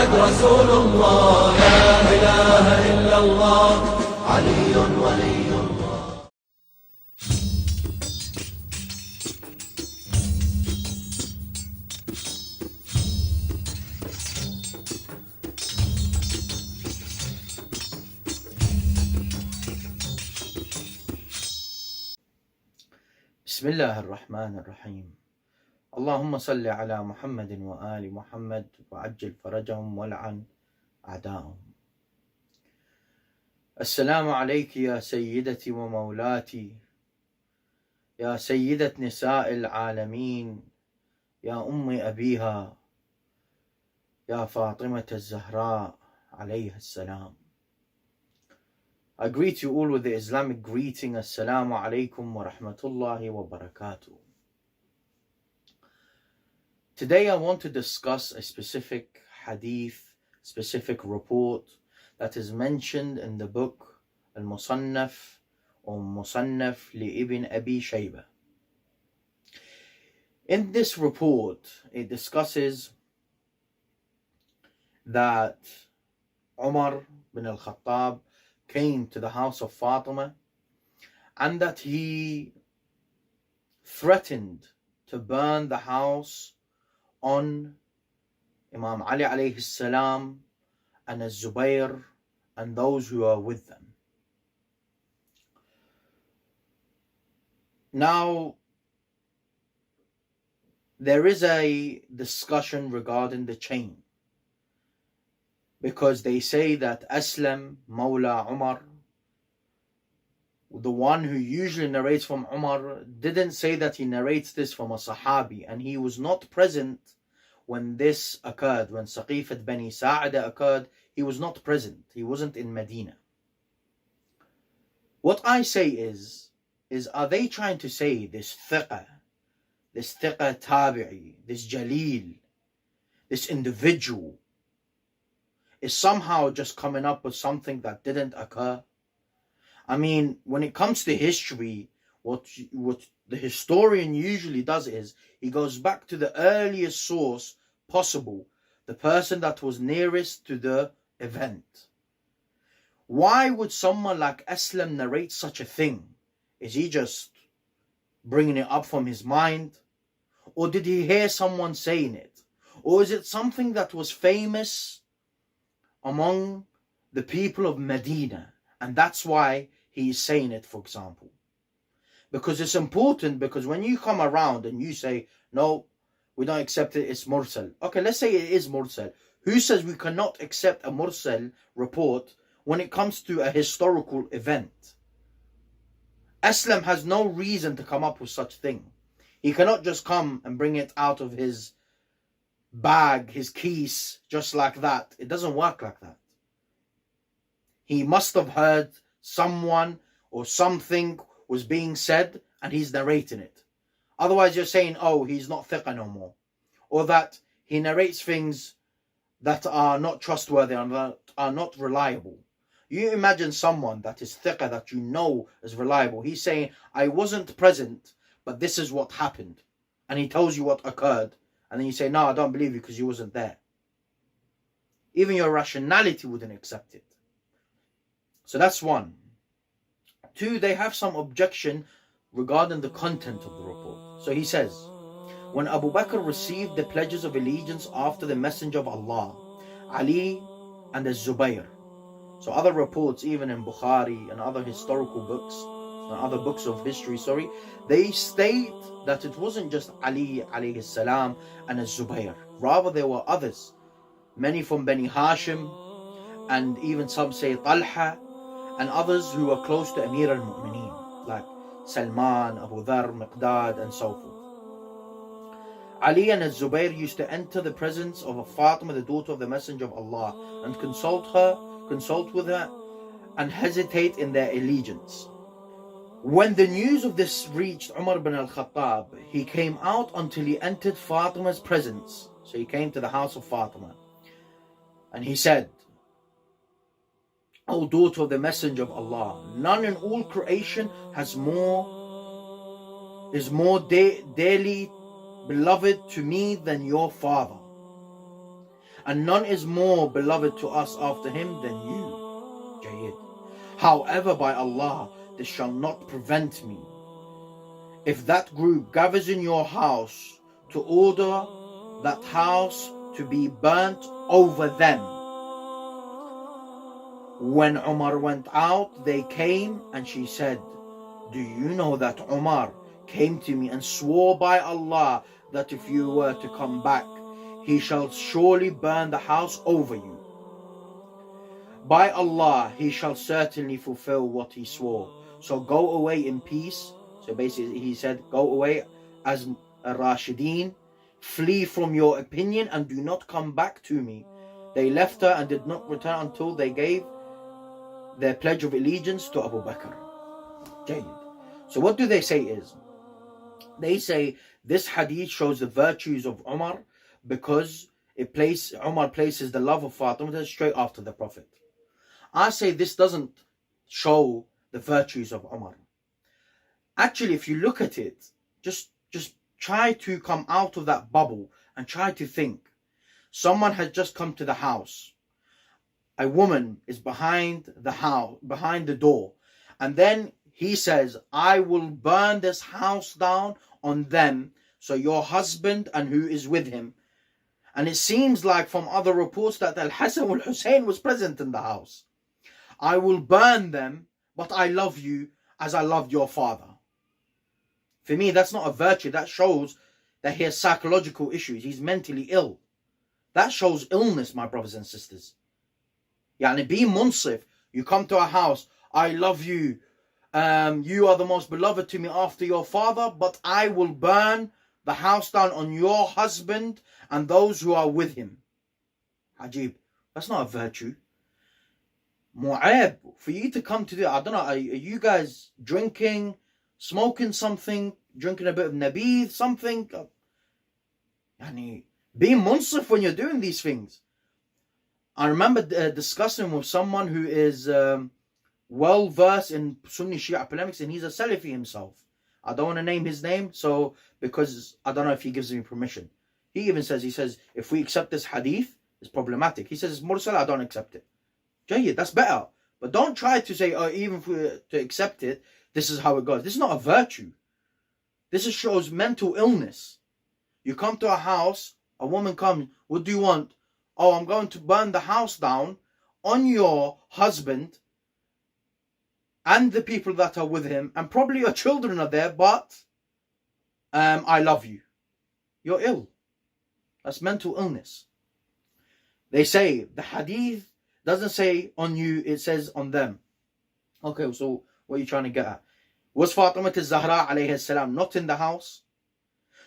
محمد رسول الله لا إله إلا الله علي ولي الله. بسم الله الرحمن الرحيم. اللهم صل على محمد وآل محمد وعجل فرجهم والعن أعداءهم. السلام عليك يا سيدتي ومولاتي، يا سيدة نساء العالمين، يا أم أبيها، يا فاطمة الزهراء عليها السلام. I greet you all with the Islamic greeting. Assalamu alaikum wa rahmatullahi wa barakatuh. Today I want to discuss a specific hadith, specific report that is mentioned in the book Al-Musannaf or Musannaf li Ibn Abi Shayba. In this report, it discusses that Umar bin al-Khattab came to the house of Fatima and that he threatened to burn the house on Imam Ali alayhi salam and Az-Zubayr and those who are with them. Now, there is a discussion regarding the chain, because they say that Aslam Mawla Umar, the one who usually narrates from Umar, didn't say that he narrates this from a Sahabi, and he was not present when this occurred. When Saqifat Bani Sa'ada occurred, he was not present. He wasn't in Medina. What I say is are they trying to say this thiqa tabi'i, this jaleel, this individual is somehow just coming up with something that didn't occur? I mean, when it comes to history, what the historian usually does is he goes back to the earliest source possible, the person that was nearest to the event. Why would someone like Aslam narrate such a thing? Is he just bringing it up from his mind? Or did he hear someone saying it? Or is it something that was famous among the people of Medina, and that's why he is saying it, for example? Because it's important, because when you come around and you say, no, we don't accept it, it's mursal. Okay, let's say it is mursal. Who says we cannot accept a mursal report when it comes to a historical event? Aslam has no reason to come up with such thing. He cannot just come and bring it out of his bag, his keys, just like that. It doesn't work like that. He must have heard someone or something was being said and he's narrating it. Otherwise you're saying, oh, he's not thiqa no more, or that he narrates things that are not trustworthy and that are not reliable. You imagine someone that is thiqa, that you know is reliable. He's saying, I wasn't present, but this is what happened, and he tells you what occurred. And then you say, no, I don't believe you because you wasn't there. Even your rationality wouldn't accept it. So that's one. Two, they have some objection regarding the content of the report. So he says, when Abu Bakr received the pledges of allegiance after the Messenger of Allah, Ali and Az-Zubayr. So other reports, even in Bukhari and other historical books, and other books of history, they state that it wasn't just Ali alayhi salam and Az-Zubayr. Rather, there were others, many from Bani Hashim, and even some say Talha, and others who were close to Amir al-Mu'mineen, like Salman, Abu Dhar, Miqdad, and so forth. Ali and Az-Zubayr used to enter the presence of Fatima, the daughter of the Messenger of Allah, and consult with her, and hesitate in their allegiance. When the news of this reached Umar bin al-Khattab, he came out until he entered Fatima's presence. So he came to the house of Fatima, and he said, O daughter of the Messenger of Allah, none in all creation is more dearly beloved to me than your father. and none is more beloved to us after him than you. Jayyid. However, by Allah, this shall not prevent me, if that group gathers in your house, to order that house to be burnt over them. When Umar went out, they came, and she said, do you know that Umar came to me and swore by Allah that if you were to come back, he shall surely burn the house over you. By Allah, he shall certainly fulfill what he swore. So go away in peace. So basically he said, go away as a Rashideen, flee from your opinion and do not come back to me. They left her and did not return until they gave their pledge of allegiance to Abu Bakr. Jayyid. So what do they say is, they say this hadith shows the virtues of Umar because Umar places the love of Fatima straight after the Prophet. I say this doesn't show the virtues of Umar. Actually, if you look at it, just try to come out of that bubble and try to think. Someone has just come to the house. A woman is behind the house, behind the door, and then he says, I will burn this house down on them, so your husband and who is with him. And it seems like from other reports that Al-Hassan al-Hussein was present in the house. I will burn them, but I love you as I loved your father. For me, that's not a virtue. That shows that he has psychological issues. He's mentally ill. That shows illness, my brothers and sisters. Yani, be munsif. You come to a house, I love you. You are the most beloved to me after your father, but I will burn the house down on your husband and those who are with him. Ajib. That's not a virtue. Mu'ab, for you to come to do, I don't know, are you guys drinking, smoking something, drinking a bit of nabith, something? Yani, be munsif when you're doing these things. I remember discussing with someone who is well versed in Sunni Shia polemics, and he's a Salafi himself. I don't want to name his name, because I don't know if he gives me permission. He even says, if we accept this hadith, it's problematic. He says, it's mursal, I don't accept it. Jayyid, that's better. But don't try to say, even if we to accept it, this is how it goes. This is not a virtue. This shows mental illness. You come to a house, a woman comes, what do you want? Oh, I'm going to burn the house down on your husband and the people that are with him, and probably your children are there, but I love you. You're ill. That's mental illness. They say the hadith doesn't say on you, it says on them. Okay, so what are you trying to get at? Was Fatima Zahra alayhi salam not in the house?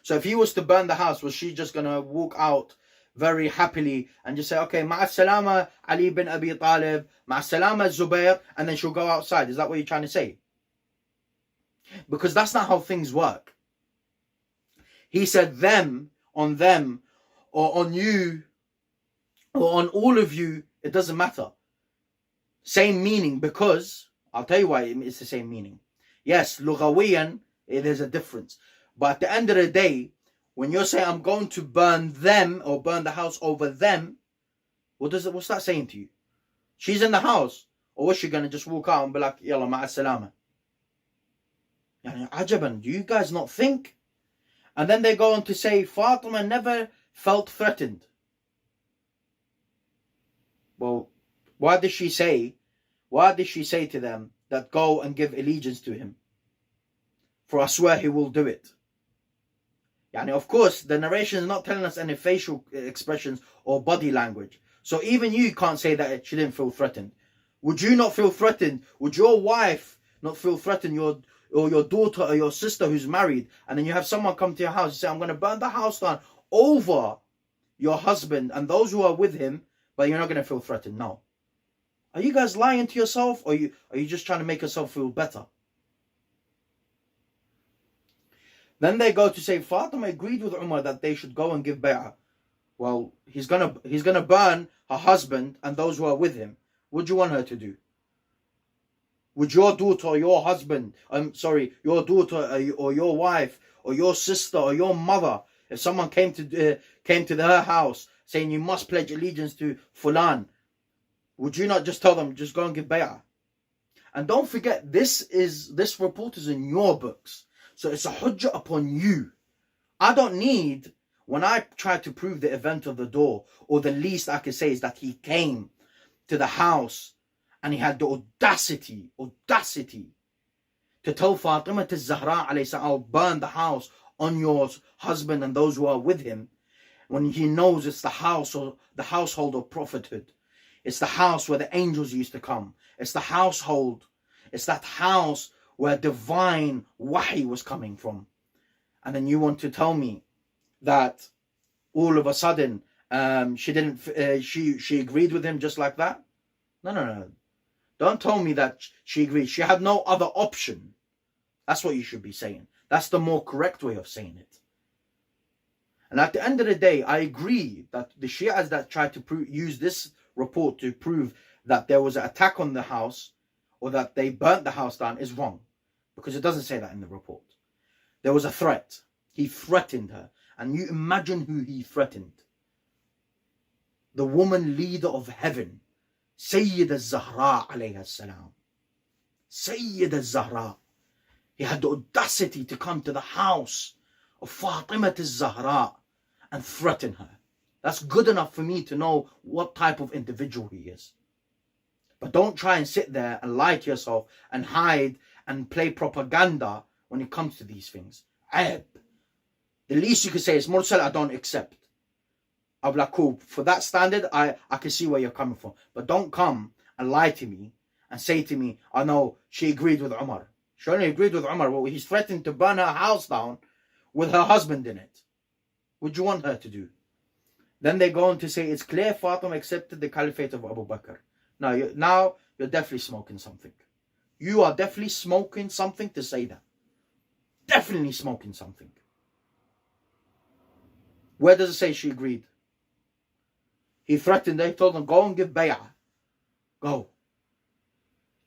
So if he was to burn the house, was she just going to walk out very happily and just say, okay, ma'a salama Ali bin Abi Talib, ma'a salama Zubair, and then she'll go outside? Is that what you're trying to say? Because that's not how things work. He said them, or on you, or on all of you, it doesn't matter. Same meaning, because, I'll tell you why it's the same meaning. Yes, lughawiyan, there's a difference. But at the end of the day, when you're saying, I'm going to burn them, or burn the house over them, what's that saying to you? She's in the house. Or was she going to just walk out and be like, yalla, ma'a salama? Yani, ajaban, do you guys not think? And then they go on to say, Fatima never felt threatened. Well, why did she say to them that go and give allegiance to him? For I swear he will do it. Yani, of course, the narration is not telling us any facial expressions or body language. So even you can't say that she didn't feel threatened. Would you not feel threatened? Would your wife not feel threatened? Your daughter or your sister who's married, and then you have someone come to your house and say, I'm going to burn the house down over your husband and those who are with him, but you're not going to feel threatened? No. Are you guys lying to yourself, or are you just trying to make yourself feel better? Then they go to say, Fatima agreed with Umar that they should go and give bay'ah. Well, he's gonna burn her husband and those who are with him. What do you want her to do? Would your daughter or your husband, your daughter or your wife or your sister or your mother, if someone came to her house saying you must pledge allegiance to Fulan, would you not just tell them, just go and give bay'ah? And don't forget, this report is in your books. So it's a hujjah upon you. I don't need, when I try to prove the event of the door, or the least I can say is that he came to the house and he had the audacity to tell Fatima to Zahra alayhi salam, I'll burn the house on your husband and those who are with him, when he knows it's the house or the household of prophethood. It's the house where the angels used to come. It's the household. It's that house where divine wahi was coming from. And then you want to tell me that all of a sudden she agreed with him just like that? No. Don't tell me that she agreed. She had no other option. That's what you should be saying. That's the more correct way of saying it. And at the end of the day, I agree that the Shias that tried to use this report to prove that there was an attack on the house or that they burnt the house down is wrong, because it doesn't say that in the report. There was a threat. He threatened her. And you imagine who he threatened. The woman leader of heaven, Sayyida Zahra alayha salam. Sayyida Zahra. He had the audacity to come to the house of Fatima Zahra and threaten her. That's good enough for me to know what type of individual he is. But don't try and sit there and lie to yourself and hide and play propaganda when it comes to these things. Aib. The least you can say is, Mursal, I don't accept. I'll be like, cool, for that standard, I can see where you're coming from. But don't come and lie to me and say to me, I know she agreed with Umar. She only agreed with Umar. Well, he's threatened to burn her house down with her husband in it. What do you want her to do? Then they go on to say, it's clear Fatima accepted the caliphate of Abu Bakr. Now you're definitely smoking something. You are definitely smoking something to say that. Definitely smoking something. Where does it say she agreed? He threatened, they told him, go and give bay'ah. Go.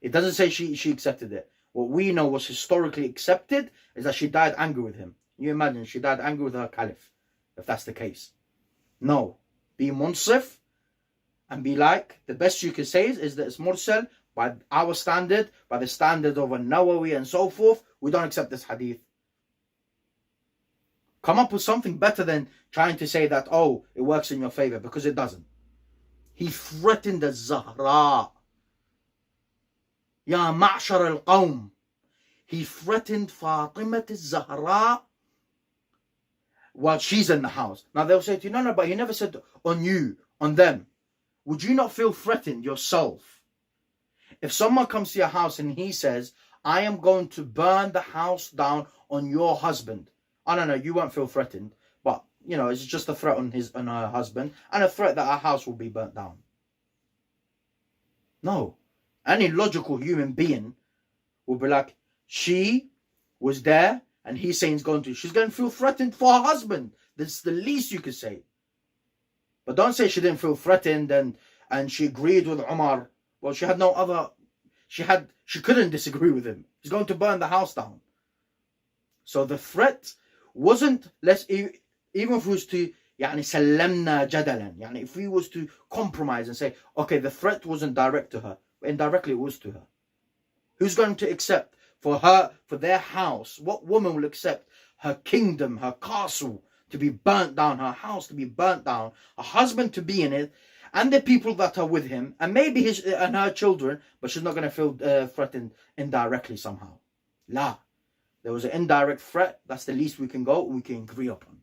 It doesn't say she accepted it. What we know was historically accepted is that she died angry with him. You imagine, she died angry with her caliph, if that's the case. No. Be munsif and be like, the best you can say is that it's mursal by our standard, by the standard of a Nawawi and so forth. We don't accept this hadith. Come up with something better than trying to say that, oh, it works in your favor, because it doesn't. He threatened the Zahra. Ya ma'shar al-qawm. He threatened Fatima Zahra while she's in the house. Now they'll say to you, no, but he never said on you, on them. Would you not feel threatened yourself? If someone comes to your house and he says, I am going to burn the house down on your husband. I don't know, you won't feel threatened, but it's just a threat on her husband, and a threat that our house will be burnt down. No. Any logical human being will be like, she was there and he's saying she's going to feel threatened for her husband. That's the least you could say. But don't say she didn't feel threatened and she agreed with Umar. Well, she had no other, she couldn't disagree with him. He's going to burn the house down. So the threat wasn't, even if it was to, سلمنا جدلا, if we was to compromise and say, okay, the threat wasn't direct to her, but indirectly it was to her. Who's going to accept for their house? What woman will accept her kingdom, her castle to be burnt down, her house to be burnt down, her husband to be in it, and the people that are with him, and maybe his and her children, but she's not going to feel threatened indirectly somehow? La. There was an indirect threat. That's the least we can agree upon.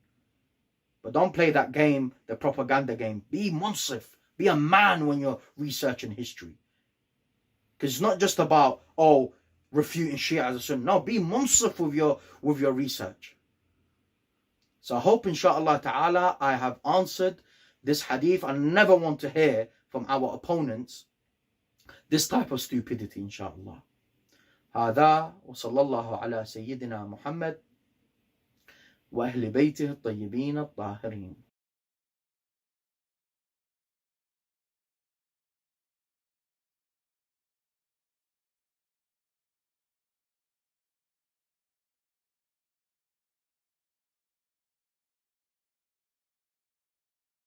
But don't play that game, the propaganda game. Be munsif. Be a man when you're researching history. Because it's not just about, refuting Shia as a Sunnah. No, be munsif with your research. So I hope, inshallah ta'ala, I have answered this hadith. I never want to hear from our opponents this type of stupidity, inshallah. هذا وصلى الله على سيدنا محمد وأهل بيته الطيبين الطاهرين.